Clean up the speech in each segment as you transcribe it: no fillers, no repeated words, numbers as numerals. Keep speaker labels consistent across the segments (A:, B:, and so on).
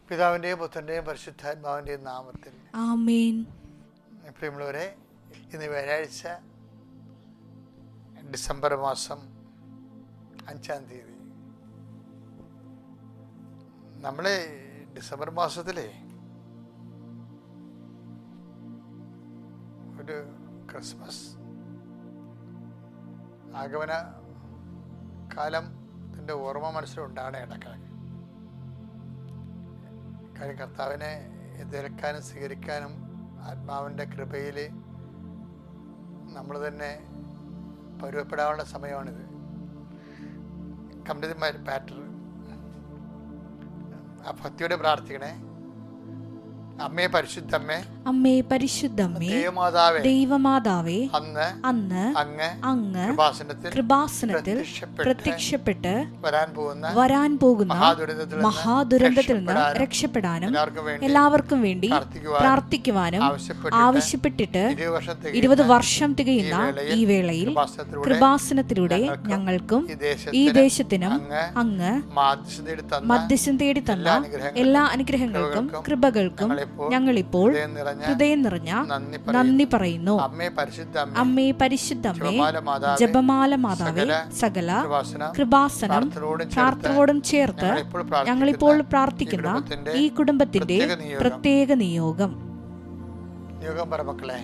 A: പിതാവിൻ്റെയും പുത്രൻ്റെയും പരിശുദ്ധാത്മാവിൻ്റെയും നാമത്തിൽ
B: ആമേൻ.
A: പ്രിയമുള്ളവരെ, ഇന്ന് വ്യാഴാഴ്ച ഡിസംബർ മാസം 5-ാം തീയതി. നമ്മൾ ഡിസംബർ മാസത്തിലെ ഒരു ക്രിസ്മസ് ആഗമന കാലത്തിൻ്റെ ഓർമ്മ മനസ്സിലുണ്ടാകണേ ഇടക്കിടക്ക്. കാര്യം കർത്താവിനെ എതിർക്കാനും സ്വീകരിക്കാനും ആത്മാവിൻ്റെ കൃപയിൽ നമ്മൾ തന്നെ പരുവപ്പെടാനുള്ള സമയമാണിത്. കംപ്ലീറ്റ് പാറ്റർ ആ ഭക്തിയോടെ പ്രാർത്ഥിക്കണേ. അമ്മേ പരിശുദ്ധമ്മേ,
B: അമ്മേ പരിശുദ്ധമ്മേ, ദൈവമാതാവേ, അന്ന് അങ്ങ് കൃപാസനത്തിൽ പ്രത്യക്ഷപ്പെട്ട് വരാൻ പോകുന്ന മഹാദുരന്തത്തിൽ നിന്ന് രക്ഷപ്പെടാനും എല്ലാവർക്കും വേണ്ടി പ്രാർത്ഥിക്കുവാനും ആവശ്യപ്പെട്ടിട്ട് 20 വർഷം തികയുന്ന ഈ വേളയിൽ കൃപാസനത്തിലൂടെ ഞങ്ങൾക്കും ഈ ദേശത്തിനും അങ്ങ് മധ്യസ്ഥം തേടി തന്ന എല്ലാ അനുഗ്രഹങ്ങൾക്കും കൃപകൾക്കും ഞങ്ങളിപ്പോൾ ഹൃദയം നിറഞ്ഞ നന്ദി പറയുന്നു. അമ്മേ പരിശുദ്ധമ്മേ, ജപമാല മാതാവേ, സകല കൃപാസനം പ്രാർത്ഥനയോടും ചേർത്ത് ഞങ്ങളിപ്പോൾ പ്രാർത്ഥിക്കുന്ന ഈ കുടുംബത്തിന്റെ പ്രത്യേക നിയോഗം.
A: മക്കളെ,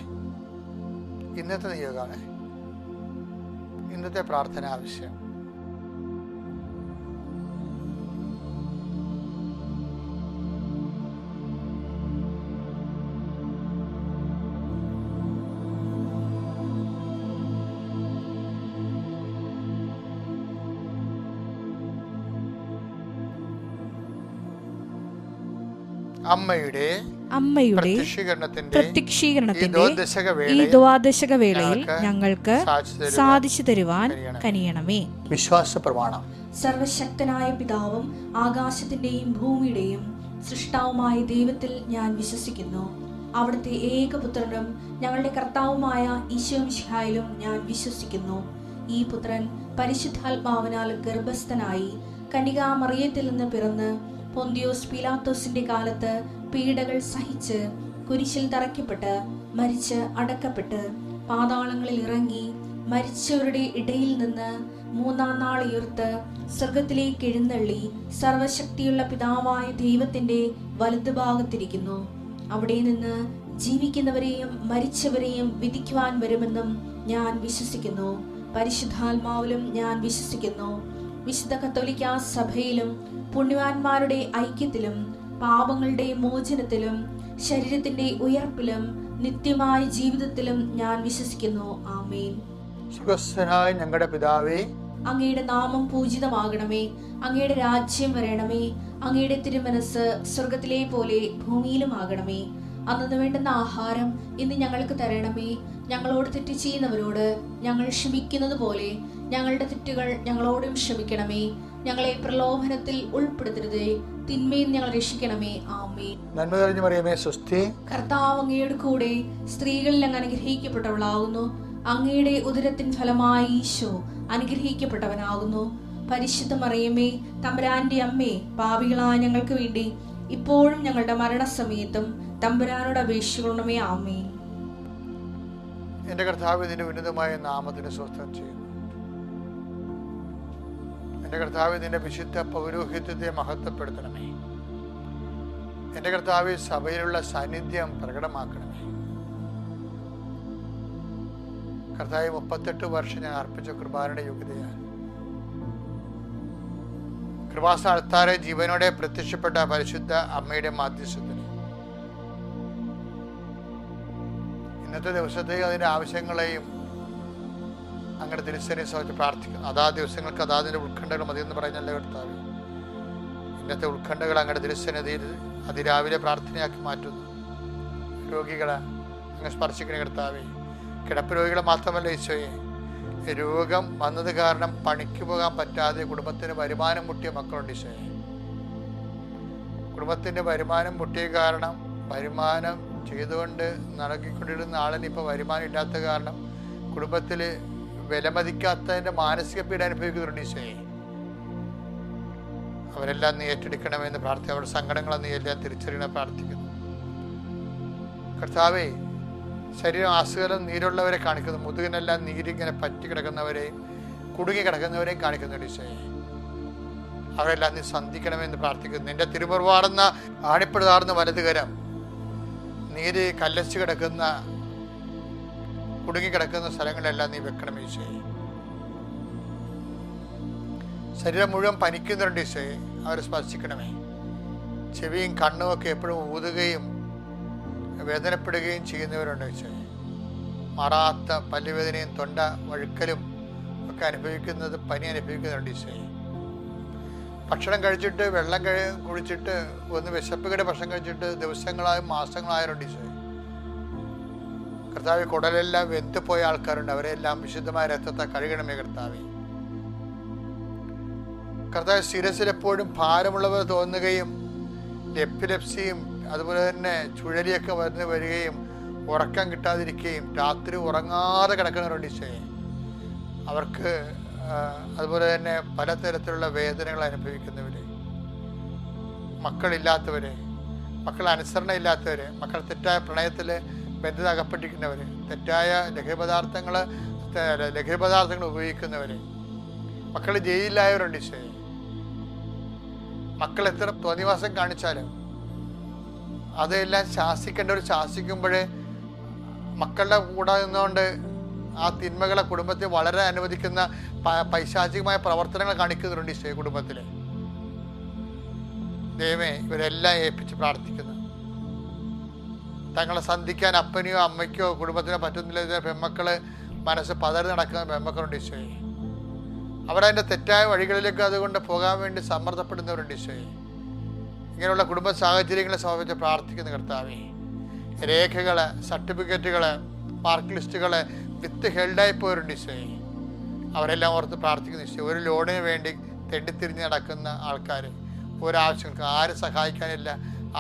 A: ഇന്നത്തെ നിയോഗമാണ്, ഇന്നത്തെ പ്രാർത്ഥന ആവശ്യം. അമ്മയുടെ പ്രത്യക്ഷീകരണത്തിന്റെ ഈ ദ്വാദശക വേളയിൽ ഞങ്ങൾക്ക് സാധിച്ചു തരുവാൻ കനിയണമേ. വിശ്വാസ പ്രമാണം.
B: സർവശക്തനായ പിതാവും ആകാശത്തിന്റെയും ഭൂമിയുടെയും സൃഷ്ടാവുമായ ദൈവത്തിൽ ഞാൻ വിശ്വസിക്കുന്നു. അവിടുത്തെ ഏകപുത്രനും ഞങ്ങളുടെ കർത്താവുമായ ഈശോമിശിഹായിലും ഞാൻ വിശ്വസിക്കുന്നു. ഈ പുത്രൻ പരിശുദ്ധാത്മാവിനാൽ ഗർഭസ്ഥനായി കന്യകാമറിയത്തിൽ നിന്ന് പിറന്ന് പൊന്തിയോസ് പീലാത്തോസിന്റെ കാലത്ത് പീഡകൾ സഹിച്ച് കുരിശിൽ തറയ്ക്കപ്പെട്ട് മരിച്ച് അടക്കപ്പെട്ട് പാതാളങ്ങളിൽ ഇറങ്ങി മരിച്ചവരുടെ ഇടയിൽ നിന്ന് 3-ാം നാൾ ഉയർത്ത് സ്വർഗത്തിലേക്ക് എഴുന്നള്ളി സർവശക്തിയുള്ള പിതാവായ ദൈവത്തിന്റെ വലതുഭാഗത്തിരിക്കുന്നു. അവിടെ നിന്ന് ജീവിക്കുന്നവരെയും മരിച്ചവരെയും വിധിക്കുവാൻ വരുമെന്നും ഞാൻ വിശ്വസിക്കുന്നു. പരിശുദ്ധാത്മാവിലും ഞാൻ വിശ്വസിക്കുന്നു. വിശുദ്ധ കത്തോലിക്കാ സഭയിലും പുണ്യവാന്മാരുടെ ഐക്യത്തിലും പാപങ്ങളുടെ മോചനത്തിലും ശരീരത്തിന്റെ ഉയർപ്പിലും നിത്യമായ ജീവിതത്തിലും ഞാൻ വിശ്വസിക്കുന്നു. ആമേൻ.
A: സുഖസ്ഥനായ ഞങ്ങളുടെ പിതാവേ,
B: അങ്ങയുടെ നാമം പൂജിതമാകണമേ. അങ്ങയുടെ രാജ്യം വരണമേ. അങ്ങയുടെ തിരുമനസ് സ്വർഗത്തിലെ പോലെ ഭൂമിയിലും ആകണമേ. അന്നു വേണ്ടുന്ന ആഹാരം ഇന്ന് ഞങ്ങൾക്ക് തരണമേ. ഞങ്ങളോട് തെറ്റ് ചെയ്യുന്നവരോട് ഞങ്ങൾ ക്ഷമിക്കുന്നത് പോലെ ഞങ്ങളുടെ തെറ്റുകൾ ഞങ്ങളോടും ക്ഷമിക്കണമേ. ഞങ്ങളെ പ്രലോഭനത്തിൽ ഉൾപ്പെടുത്തരുതേ, തിന്മയിൽ ഞങ്ങൾ രക്ഷിക്കണമേ. ആമേൻ.
A: നന്മ നിറഞ്ഞ മറിയമേ, സ്വസ്തി.
B: കർത്താവ് അങ്ങയുടെ കൂടെ സ്ത്രീകളിൽ അങ്ങ് അനുഗ്രഹിക്കപ്പെട്ടവളാകുന്നു. അങ്ങയുടെ ഉദരത്തിൻ ഫലമായി ഈശോ അനുഗ്രഹിക്കപ്പെട്ടവനാകുന്നു. പരിശുദ്ധ മറിയമേ, തമ്പുരാന്റെ അമ്മേ, പാപികളായ ഞങ്ങൾക്ക് വേണ്ടി ഇപ്പോഴും ഞങ്ങളുടെ മരണസമയത്തും തമ്പുരാനോട് അപേക്ഷിക്കണമേ. ആമേൻ.
A: എന്റെ കർത്താവ് ഇതിന്റെ ഉന്നതമായ നാമത്തിന് സ്വസ്ഥം ചെയ്യുന്നു. എന്റെ കർത്താവ് ഇതിന്റെ വിശുദ്ധ പൗരോഹിത്യത്തെ മഹത്വപ്പെടുത്തണമേ. എന്റെ കർത്താവ് സഭയിലുള്ള സാന്നിധ്യം പ്രകടമാക്കണമേ. കർത്താവ് 38 വർഷം ഞാൻ അർപ്പിച്ച കുർബാനയുടെ യോഗ്യതയാൽ കൃപാസന അൾത്താരെ ജീവനോടെ പ്രത്യക്ഷപ്പെട്ട പരിശുദ്ധ അമ്മയുടെ മാധ്യസ്ഥത്തിന് ഇന്നത്തെ ദിവസത്തേക്ക് അതിൻ്റെ ആവശ്യങ്ങളെയും അങ്ങയുടെ തിരുസേനയെ സംബന്ധിച്ച് പ്രാർത്ഥിക്കുന്നു. അതാ ദിവസങ്ങൾക്ക് അതാതിൻ്റെ ഉത്കണ്ഠകൾ മതിയെന്ന് പറഞ്ഞല്ലേ കർത്താവ്. ഇന്നത്തെ ഉത്കണ്ഠകൾ അങ്ങയുടെ തിരുസന്നിധിയിൽ അതിരാവിലെ പ്രാർത്ഥനയാക്കി മാറ്റുന്നു. രോഗികളെ അങ്ങ് സ്പർശിക്കണ കർത്താവേ. കിടപ്പ് രോഗികളെ മാത്രമല്ല ഈശോയെ, രോഗം വന്നത് കാരണം പണിക്ക് പോകാൻ പറ്റാതെ കുടുംബത്തിന് വരുമാനം മുട്ടിയ മക്കളുണ്ട് ഈശോയെ. കുടുംബത്തിൻ്റെ വരുമാനം മുട്ടിയ കാരണം വരുമാനം ചെയ്തുകൊണ്ട് നടക്കിക്കൊണ്ടിരുന്ന ആളിന് ഇപ്പോൾ വരുമാനം ഇല്ലാത്ത കാരണം കുടുംബത്തിൽ വിലമതിക്കാത്തതിൻ്റെ മാനസിക പീഡ അനുഭവിക്കുന്നുണ്ട് ഈശോയെ. അവരെല്ലാം നീ ഏറ്റെടുക്കണമെന്ന് പ്രാർത്ഥിക്കുക. അവരുടെ സങ്കടങ്ങളെ നീ എല്ലാം തിരിച്ചറിയണം പ്രാർത്ഥിക്കുന്നു. കർത്താവേ, ശരീരം അസുഖം നീരുള്ളവരെ കാണിക്കുന്നു. മുതുകിനെല്ലാം നീരിങ്ങനെ പറ്റി കിടക്കുന്നവരെയും കുടുങ്ങി കിടക്കുന്നവരെയും കാണിക്കുന്നുണ്ട് ഈശോയെ. അവരെല്ലാം നീ സന്ധിക്കണമെന്ന് പ്രാർത്ഥിക്കുന്നു. നിന്റെ തിരുമുറിവാടുന്ന ആണിപ്പെടുതാർന്ന വലതുകരം നീര് കല്ലച്ച് കിടക്കുന്ന കുടുങ്ങിക്കിടക്കുന്ന സ്ഥലങ്ങളെല്ലാം നീ വെക്കണം ഈശോയെ. ശരീരം മുഴുവൻ പനിക്കുന്നുണ്ട് ഈശോയെ, അവരെ സ്പർശിക്കണമേ. ചെവിയും കണ്ണുമൊക്കെ എപ്പോഴും ഊതുകയും വേദനപ്പെടുകയും ചെയ്യുന്നവരുണ്ട് ഈശോയെ. മാറാത്ത പല്ലുവേദനയും തൊണ്ട വഴുക്കലും ഒക്കെ അനുഭവിക്കുന്നത്, പനി അനുഭവിക്കുന്നുണ്ട് ഈശോയെ. ഭക്ഷണം കഴിച്ചിട്ട് വെള്ളം കുടിച്ചിട്ട് ഒന്ന് വിശപ്പുകയുടെ ഭക്ഷണം കഴിച്ചിട്ട് ദിവസങ്ങളായും മാസങ്ങളായവരുണ്ട് ഈശോയെ. കർത്താവ്, കുടലെല്ലാം വെന്തുപോയ ആൾക്കാരുണ്ട്, അവരെല്ലാം വിശുദ്ധമായ രക്തത്തെ കഴുകണമേ കർത്താവേ. കർത്താവ്, ശിരസിൽ എപ്പോഴും ഭാരമുള്ളവർ തോന്നുകയും എപ്പിലെപ്സിയും അതുപോലെ തന്നെ ചുഴലിയൊക്കെ വരികയും ഉറക്കം കിട്ടാതിരിക്കുകയും രാത്രി ഉറങ്ങാതെ കിടക്കുന്നവരുണ്ട് ഈശോയെ. അവർക്ക് അതുപോലെ തന്നെ പലതരത്തിലുള്ള വേദനകൾ അനുഭവിക്കുന്നവര്, മക്കളില്ലാത്തവര്, മക്കൾ അനുസരണ ഇല്ലാത്തവര്, മക്കൾ തെറ്റായ പ്രണയത്തിൽ ബന്ധത അകപ്പെട്ടിരിക്കുന്നവര്, തെറ്റായ ലഹരിപദാർത്ഥങ്ങൾ ഉപയോഗിക്കുന്നവര്, മക്കൾ ജയിലിലായവരുണ്ട് ഈശോയെ. മക്കൾ എത്ര തോന്നിവാസം കാണിച്ചാലും അതെല്ലാം ശാസിക്കേണ്ടവർ ശാസിക്കുമ്പോഴേ മക്കളുടെ കൂടെ നിന്നുകൊണ്ട് ആ തിന്മകളെ കുടുംബത്തിൽ വളരെ അനുവദിക്കുന്ന പൈശാചികമായ പ്രവർത്തനങ്ങൾ കാണിക്കുന്നുണ്ട് ഈശോയെ കുടുംബത്തില്. ദൈവമേ, ഇവരെല്ലാം ഏൽപ്പിച്ച് പ്രാർത്ഥിക്കുന്നു. തങ്ങളെ സന്ധിക്കാൻ അപ്പനെയോ അമ്മയ്ക്കോ കുടുംബത്തിനോ പറ്റുന്നില്ല പെൺമക്കള് മനസ്സ് പതറി നടക്കുന്ന പെൺമക്കളുണ്ട് ഈശോയെ. അവരതിൻ്റെ തെറ്റായ വഴികളിലേക്ക് അതുകൊണ്ട് പോകാൻ വേണ്ടി സമ്മർദ്ദപ്പെടുന്നവരുണ്ട് ഈശോയെ. ഇങ്ങനെയുള്ള കുടുംബ സാഹചര്യങ്ങളെ സംബന്ധിച്ച് പ്രാർത്ഥിക്കുന്ന കർത്താവേ, രേഖകള്, സർട്ടിഫിക്കറ്റുകള്, മാർക്ക് ലിസ്റ്റുകള് വിത്ത് ഹെൽഡായി പോയവരുണ്ട് ഈശോയെ. അവരെല്ലാം ഓർത്ത് പ്രാർത്ഥിക്കുന്ന ഈശോ. ഒരു ലോണിന് വേണ്ടി തെണ്ടിത്തിരിഞ്ഞ് നടക്കുന്ന ആൾക്കാർ, ഒരാവശ്യങ്ങൾക്ക് ആരും സഹായിക്കാനില്ല,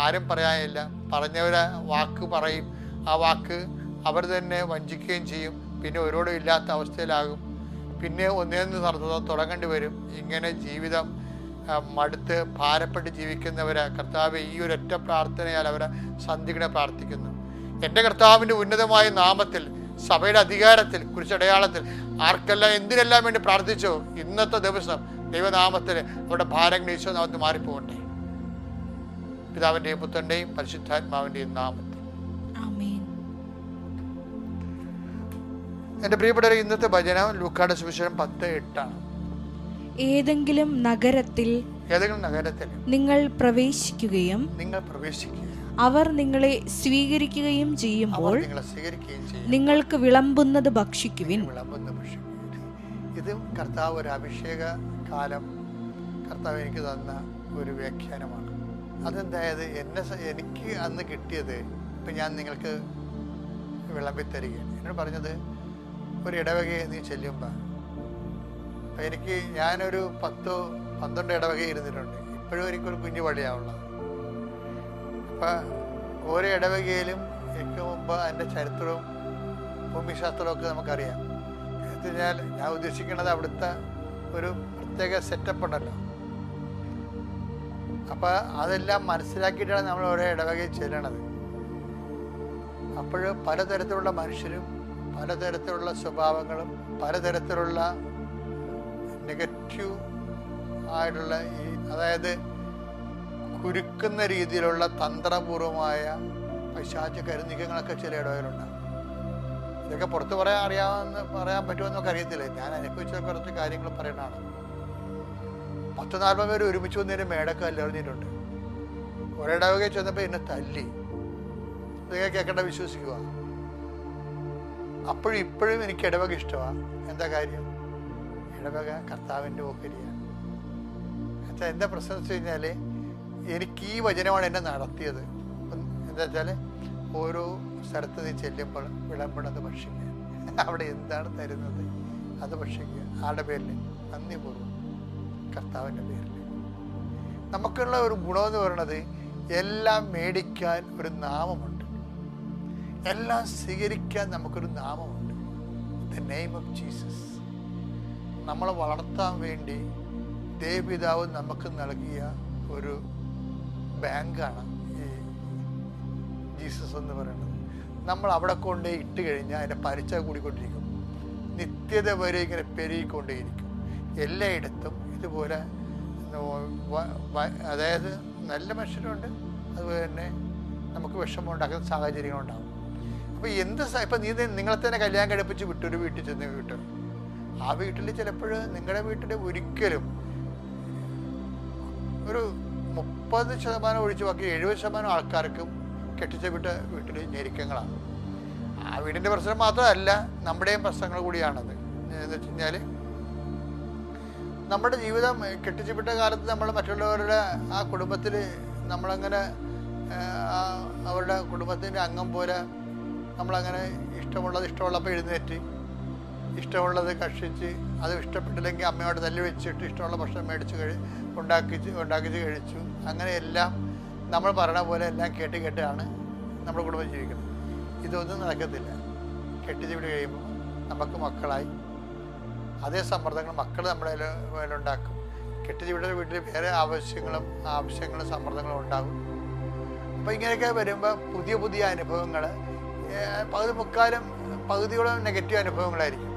A: ആരും പറയാനില്ല, പറഞ്ഞവരെ വാക്ക് പറയും, ആ വാക്ക് അവർ തന്നെ വഞ്ചിക്കുകയും ചെയ്യും, പിന്നെ ഒരോടും ഇല്ലാത്ത അവസ്ഥയിലാകും, പിന്നെ ഒന്നേന്ന് തുടങ്ങേണ്ടി വരും. ഇങ്ങനെ ജീവിതം മടുത്ത് ഭാരപ്പെട്ട് ജീവിക്കുന്നവരെ കർത്താവ് ഈ ഒരൊറ്റ പ്രാർത്ഥനയാൽ അവരെ സന്ധികളെ പ്രാർത്ഥിക്കുന്നു. എൻ്റെ കർത്താവിൻ്റെ ഉന്നതമായ നാമത്തിൽ, സഭയുടെ അധികാരത്തിൽ, കുരിശടയാളത്തിൽ ആർക്കെല്ലാം എന്തിനെല്ലാം വേണ്ടി പ്രാർത്ഥിച്ചോ ഇന്നത്തെ ദിവസം ദൈവനാമത്തിൽ അവരുടെ ഭാരങ്ങൾ ഈശോ നാമത്തിൽ മാറിപ്പോകട്ടെ. പിതാവിൻ്റെയും പുത്രൻ്റെയും പരിശുദ്ധാത്മാവിൻ്റെയും നാമത്തിൽ. എൻ്റെ പ്രിയപ്പെട്ടവരെ, ഇന്നത്തെ ഭജനം ലൂക്കായുടെ സുവിശേഷം 10:8. ഏതെങ്കിലും നഗരത്തിൽ നിങ്ങൾ പ്രവേശിക്കുകയും അവർ നിങ്ങളെ സ്വീകരിക്കുകയും ചെയ്യുമ്പോൾ നിങ്ങൾക്ക് വിളമ്പുന്നത് ഭക്ഷിക്കുവിൻ. ഇത് കർത്താവ് ഒരു അഭിഷേക കാലം കർത്താവ് എനിക്ക് തന്ന ഒരു വ്യാഖ്യാനമാണ്. അതെന്തായത് എനിക്ക് അന്ന് കിട്ടിയത് ഇപ്പം ഞാൻ നിങ്ങൾക്ക് വിളമ്പിത്തരികയാണ്. എന്നോട് പറഞ്ഞത്, ഒരു ഇടവകയെ നീ ചെല്ലുമ്പോൾ, അപ്പം ഞാനൊരു 10-12 ഇടവക ഇരുന്നിട്ടുണ്ട്. ഇപ്പോഴും എനിക്കൊരു കുഞ്ഞു പള്ളിയാണുള്ളത്. അപ്പം ഓരോ ഇടവകയിലും എനിക്ക് മുമ്പ് അതിൻ്റെ ചരിത്രവും ഭൂമിശാസ്ത്രവും ഒക്കെ നമുക്കറിയാം. എന്ന് വെച്ചാൽ ഞാൻ ഉദ്ദേശിക്കുന്നത് അവിടുത്തെ ഒരു പ്രത്യേക സെറ്റപ്പ് ഉണ്ടല്ലോ. അപ്പം അതെല്ലാം മനസ്സിലാക്കിയിട്ടാണ് നമ്മൾ ഓരോ ഇടവകയിൽ ചെല്ലണത്. അപ്പോൾ പലതരത്തിലുള്ള മനുഷ്യരും പലതരത്തിലുള്ള സ്വഭാവങ്ങളും പലതരത്തിലുള്ള നെഗറ്റീവ് ആയിട്ടുള്ള അതായത് കുരുക്കുന്ന രീതിയിലുള്ള തന്ത്രപൂർവമായ പൈശാച കരുനീക്കങ്ങളൊക്കെ ചില ഇടവകളുണ്ടാകും. ഇതൊക്കെ പുറത്ത് പറയാൻ പറ്റുമെന്നൊക്കെ അറിയത്തില്ല. ഞാൻ അനുഭവിച്ച കുറച്ച് കാര്യങ്ങൾ പറയണതാണ്. 10-40 പേര് ഒരുമിച്ച് വന്നതിന് മേടൊക്കെ അല്ലെറിഞ്ഞിട്ടുണ്ട്. ഒരിടവകയിൽ ചെന്നപ്പോൾ എന്നെ തല്ലി. ഇതൊക്കെ കേൾക്കേണ്ട വിശ്വസിക്കുക. അപ്പോഴും ഇപ്പോഴും എനിക്ക് ഇടവക ഇഷ്ടമാണ്. എന്താ കാര്യം? ഇടവക കർത്താവിൻ്റെ ഓഹരിയാണ്. എന്താ പ്രശ്നം വെച്ച് കഴിഞ്ഞാൽ, എനിക്ക് ഈ വചനമാണ് എന്നെ നടത്തിയത്. എന്താ വെച്ചാൽ, ഓരോ സ്ഥലത്ത് നീ ചെല്ലുമ്പോൾ വിളമ്പണത് ഭക്ഷിക്കുക. അവിടെ എന്താണ് തരുന്നത് അത് ഭക്ഷിക്കുക. ആരുടെ പേരിൽ? നന്ദിപൂർവ്വം കർത്താവിൻ്റെ പേരിൽ. നമുക്കുള്ള ഒരു ഗുണമെന്ന് പറയുന്നത്, എല്ലാം മേടിക്കാൻ ഒരു നാമമുണ്ട്, എല്ലാം സ്വീകരിക്കാൻ നമുക്കൊരു നാമമുണ്ട്. The name of Jesus. നമ്മളെ വളർത്താൻ വേണ്ടി ദേവപിതാവ് നമുക്ക് നൽകിയ ഒരു ബാങ്കാണ് ഈ ജീസസ് എന്ന് പറയുന്നത്. നമ്മൾ അവിടെ കൊണ്ടേ ഇട്ട് കഴിഞ്ഞാൽ അതിൻ്റെ പലിശ കൂടിക്കൊണ്ടിരിക്കും, നിത്യത വരെ ഇങ്ങനെ പെരുകിക്കൊണ്ടേയിരിക്കും. എല്ലായിടത്തും ഇതുപോലെ അതായത് നല്ല മനുഷ്യരുണ്ട്, അതുപോലെ തന്നെ നമുക്ക് വിഷമം ഉണ്ടാക്കുന്ന സാഹചര്യങ്ങളുണ്ടാകും. അപ്പോൾ ഇപ്പം നിങ്ങളെ തന്നെ കല്യാണം കഴിപ്പിച്ച് വിട്ടൊരു വീട്ടിൽ ചെന്ന് വീട്ടിൽ, ആ വീട്ടിൽ ചിലപ്പോൾ നിങ്ങളുടെ വീട്ടിൽ ഒരിക്കലും ഒരു 30% ഒഴിച്ച് ബാക്കി 70% ആൾക്കാർക്കും കെട്ടിച്ച വീട്ടിൽ ഞെരുക്കങ്ങളാണ്. ആ വീടിൻ്റെ പ്രശ്നം മാത്രമല്ല, നമ്മുടെയും പ്രശ്നങ്ങൾ കൂടിയാണത്. എന്ന് വെച്ച് കഴിഞ്ഞാൽ നമ്മുടെ ജീവിതം കെട്ടിച്ചു വിട്ട കാലത്ത് നമ്മൾ മറ്റുള്ളവരുടെ ആ കുടുംബത്തിൽ നമ്മളങ്ങനെ അവരുടെ കുടുംബത്തിൻ്റെ അംഗം പോലെ നമ്മളങ്ങനെ ഇഷ്ടമുള്ളപ്പോൾ എഴുന്നേറ്റ് ഇഷ്ടമുള്ളത് കഷിച്ച്, അത് ഇഷ്ടപ്പെട്ടില്ലെങ്കിൽ അമ്മയോട് തല്ലി വെച്ചിട്ട് ഇഷ്ടമുള്ള ഭക്ഷണം മേടിച്ച് ഉണ്ടാക്കിച്ച് കഴിച്ചു. അങ്ങനെയെല്ലാം നമ്മൾ പറയണ പോലെ എല്ലാം കേട്ടാണ് നമ്മുടെ കുടുംബം ജീവിക്കുന്നത്. ഇതൊന്നും നടക്കത്തില്ല. കെട്ടിച്ച് വിട്ട് കഴിയുമ്പോൾ നമുക്ക് മക്കളായി അതേ സമ്മർദ്ദങ്ങൾ മക്കൾ നമ്മുടെ മേലുണ്ടാക്കും. കെട്ടിച്ച് വിട്ട വീട്ടിൽ വേറെ ആവശ്യങ്ങളും സമ്മർദ്ദങ്ങളും ഉണ്ടാകും. അപ്പോൾ ഇങ്ങനെയൊക്കെ വരുമ്പോൾ പുതിയ അനുഭവങ്ങൾ പകുതിയോളം നെഗറ്റീവ് അനുഭവങ്ങളായിരിക്കും.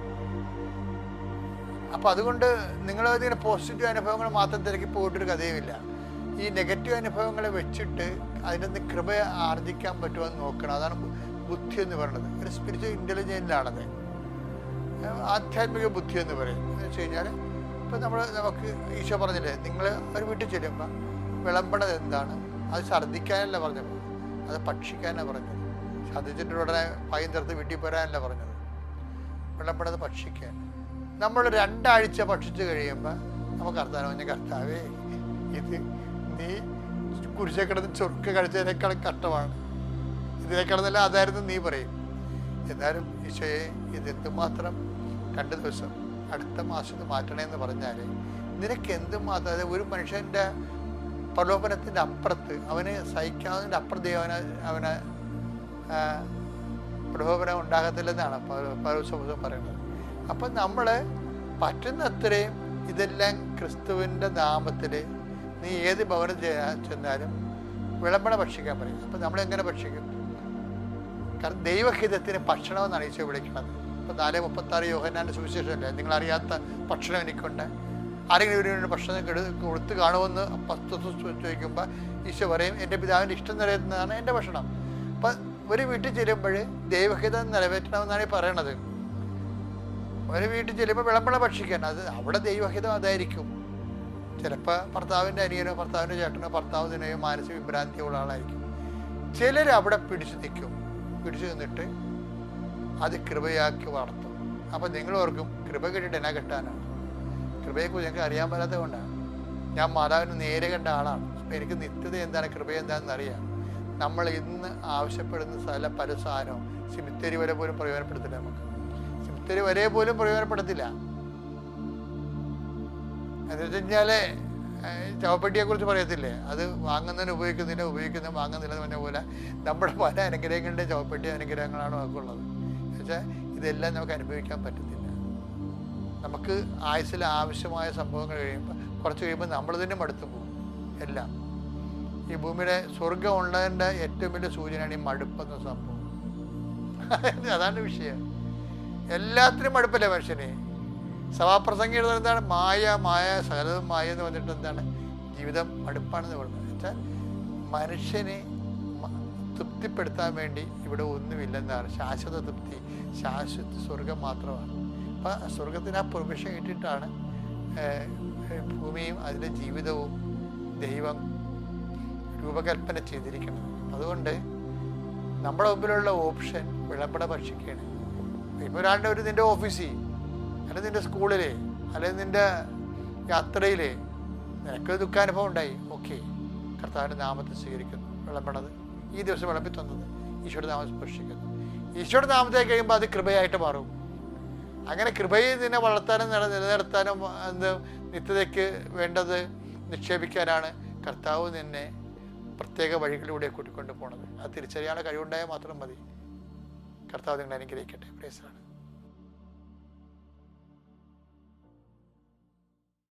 A: അപ്പോൾ അതുകൊണ്ട് നിങ്ങളിങ്ങനെ പോസിറ്റീവ് അനുഭവങ്ങൾ മാത്രം തിരക്കി പോയിട്ടൊരു കഥയുമില്ല. ഈ നെഗറ്റീവ് അനുഭവങ്ങളെ വെച്ചിട്ട് അതിൻ്റെ നിന്ന് കൃപ ആർജിക്കാൻ പറ്റുമോ എന്ന് നോക്കണം. അതാണ് ബുദ്ധി എന്ന് പറയുന്നത്. ഒരു സ്പിരിച്വൽ ഇൻ്റലിജൻസിലാണത്, ആധ്യാത്മിക ബുദ്ധി എന്ന് പറയും. എന്ന് വെച്ച് കഴിഞ്ഞാൽ ഇപ്പം നമുക്ക് ഈശോ പറഞ്ഞില്ലേ, നിങ്ങൾ ഒരു വീട്ടിൽ ചെല്ലുമ്പോൾ വിളമ്പണത് എന്താണ്? അത് ഛർദ്ദിക്കാനല്ല പറഞ്ഞത്, അത് ഭക്ഷിക്കാനാണ് പറഞ്ഞത്. ഛർദ്ദിച്ചിട്ട് ഉടനെ പൈൻ തീർത്ത് വീട്ടിൽ പോരാനല്ല പറഞ്ഞത്, വിളമ്പണത് ഭക്ഷിക്കാൻ. നമ്മൾ 2 ആഴ്ച ഭക്ഷിച്ച് കഴിയുമ്പോൾ നമുക്ക് കർത്താവേ, ഇത് നീ കുരിശെ കിടന്ന് ചൊറുക്ക് കഴിച്ചതിനേക്കാളും കഷ്ടമാണ്, ഇതിനേക്കാളെന്നല്ല അതായിരുന്നു നീ പറയും. എന്നാലും ഈശോയെ, ഇത് എന്തുമാത്രം 2 ദിവസം അടുത്ത മാസത്ത് മാറ്റണേന്ന് പറഞ്ഞാൽ നിനക്ക് എന്തുമാത്രം, അതായത് ഒരു മനുഷ്യൻ്റെ പ്രലോഭനത്തിൻ്റെ അപ്പുറത്ത്, അവന് സഹിക്കാവുന്നതിൻ്റെ അപ്പുറത്ത് അവന് പ്രലോഭനം ഉണ്ടാകത്തില്ലെന്നാണ് പൗലോസ് പറയുന്നത്. അപ്പം നമ്മൾ പറ്റുന്നത്രയും ഇതെല്ലാം ക്രിസ്തുവിൻ്റെ നാമത്തിൽ നീ ഏത് ഭവനം ചെന്നാലും വിളമ്പണം ഭക്ഷിക്കാൻ പറയും. അപ്പം നമ്മളെങ്ങനെ ഭക്ഷിക്കും? കാരണം ദൈവഹിതത്തിന് ഭക്ഷണമെന്നാണ് ഈശോ വിളിക്കുന്നത്. ഇപ്പം 4:36 യോഹന്നാൻ്റെ സുവിശേഷമല്ലേ, നിങ്ങളറിയാത്ത ഭക്ഷണം എനിക്കുണ്ട്, ആരെങ്കിലും ഒരു ഭക്ഷണം കൊടുത്ത് കാണുമെന്ന് ചോദിക്കുമ്പോൾ ഈശോ പറയും, എൻ്റെ പിതാവിൻ്റെ ഇഷ്ടം നിറവേറ്റുന്നതാണ് എൻ്റെ ഭക്ഷണം. അപ്പം ഒരു വീട്ടിൽ ചെല്ലുമ്പോൾ ദൈവഹിതം നിറവേറ്റണമെന്നാണ് ഈ പറയണത്. ഒരു വീട്ടിൽ ചെല്ലുമ്പോൾ വിളമ്പണം ഭക്ഷിക്കാൻ, അത് അവിടെ ദൈവഹിതം അതായിരിക്കും. ചിലപ്പോൾ ഭർത്താവിൻ്റെ അനിയനോ ഭർത്താവിൻ്റെ ചേട്ടനോ ഭർത്താവിനെയോ മാനസിക വിഭ്രാന്തിയുള്ള ആളായിരിക്കും. ചിലർ അവിടെ പിടിച്ചു നിന്നിട്ട് അത് കൃപയാക്കി വളർത്തും. അപ്പം നിങ്ങൾ ഓർക്കും കൃപ കിട്ടിയിട്ട് എന്നാ കെട്ടാനാണ്? കൃപയെക്കുറിച്ച് ഞങ്ങൾക്ക് അറിയാൻ പറ്റാത്തത് കൊണ്ടാണ്. ഞാൻ മാതാവിന് നേരെ കണ്ട ആളാണ്. അപ്പം എനിക്ക് നിത്യത എന്താണ്, കൃപ എന്താണെന്ന് അറിയാം. നമ്മൾ ഇന്ന് ആവശ്യപ്പെടുന്ന പല സാധനവും സിമിത്തേരി വരെ പോലും പ്രയോജനപ്പെടുത്തില്ല. നമുക്ക് സിമിത്തേരി വരെ പോലും പ്രയോജനപ്പെടുത്തില്ല. എന്ന് വെച്ച് കഴിഞ്ഞാൽ ചവപ്പെട്ടിയെക്കുറിച്ച് പറയത്തില്ലേ, അത് വാങ്ങുന്നതിന് ഉപയോഗിക്കുന്ന വാങ്ങുന്നില്ല എന്ന് പറഞ്ഞ പോലെ നമ്മുടെ പല അനുഗ്രഹങ്ങളുടെ ചവപ്പെട്ടി അനുഗ്രഹങ്ങളാണ് നമുക്കുള്ളത്. എന്നുവെച്ചാൽ ഇതെല്ലാം നമുക്ക് അനുഭവിക്കാൻ പറ്റത്തില്ല. നമുക്ക് ആയുസ്സിൽ ആവശ്യമായ സംഭവങ്ങൾ കഴിയുമ്പോൾ കുറച്ച് കഴിയുമ്പോൾ നമ്മൾ തന്നെ മടുത്തു പോകും. എല്ലാം ഈ ഭൂമിയുടെ സ്വർഗം ഉള്ളതിൻ്റെ ഏറ്റവും വലിയ സൂചനയാണ് ഈ മടുപ്പെന്ന സംഭവം. അതാണ് വിഷയം. എല്ലാത്തിനും മടുപ്പല്ലേ മനുഷ്യനെ. സഭാപ്രസംഗം എഴുതുന്നത് എന്താണ്? മായ സകലതും മായ എന്ന് പറഞ്ഞിട്ട് എന്താണ്? ജീവിതം മടുപ്പാണെന്ന് പറയുന്നത്. വെച്ചാൽ മനുഷ്യനെ തൃപ്തിപ്പെടുത്താൻ വേണ്ടി ഇവിടെ ഒന്നുമില്ലെന്നാണ്. ശാശ്വത തൃപ്തി, ശാശ്വത സ്വർഗം മാത്രമാണ്. അപ്പം സ്വർഗത്തിന് ആ പ്രൊവിഷൻ കിട്ടിയിട്ടാണ് ഭൂമിയും അതിൻ്റെ ജീവിതവും ദൈവം രൂപകൽപ്പന ചെയ്തിരിക്കുന്നത്. അതുകൊണ്ട് നമ്മുടെ മുമ്പിലുള്ള ഓപ്ഷൻ വിളമ്പട ഭക്ഷിക്കുകയാണ്. ഇപ്പോൾ ഒരാളുടെ നിൻ്റെ ഓഫീസിൽ, അല്ലെങ്കിൽ നിൻ്റെ സ്കൂളിൽ, അല്ലെങ്കിൽ നിൻ്റെ യാത്രയിൽ നിനക്കൊരു ദുഃഖാനുഭവം ഉണ്ടായി, ഓക്കെ, കർത്താവിൻ്റെ നാമത്തെ സ്വീകരിക്കുന്നു. വിളമ്പണത് ഈ ദിവസം വിളമ്പി തന്നത് ഈശോയുടെ നാമം സ്പർശിക്കുന്നു. ഈശോയുടെ നാമത്തെ കഴിയുമ്പോൾ അത് കൃപയായിട്ട് മാറും. അങ്ങനെ കൃപയെ നിന്നെ വളർത്താനും നിലനിർത്താനും നിത്യതയ്ക്ക് വേണ്ടത് നിക്ഷേപിക്കാനാണ് കർത്താവ് നിന്നെ പ്രത്യേക വഴികളിലൂടെ കൂട്ടിക്കൊണ്ട് പോണത്. അത് തിരിച്ചറിയാനുള്ള കഴിവുണ്ടായാൽ മാത്രം മതി. കർത്താവ് നിങ്ങളെ അനുഗ്രഹിക്കട്ടെ. Praise the Lord.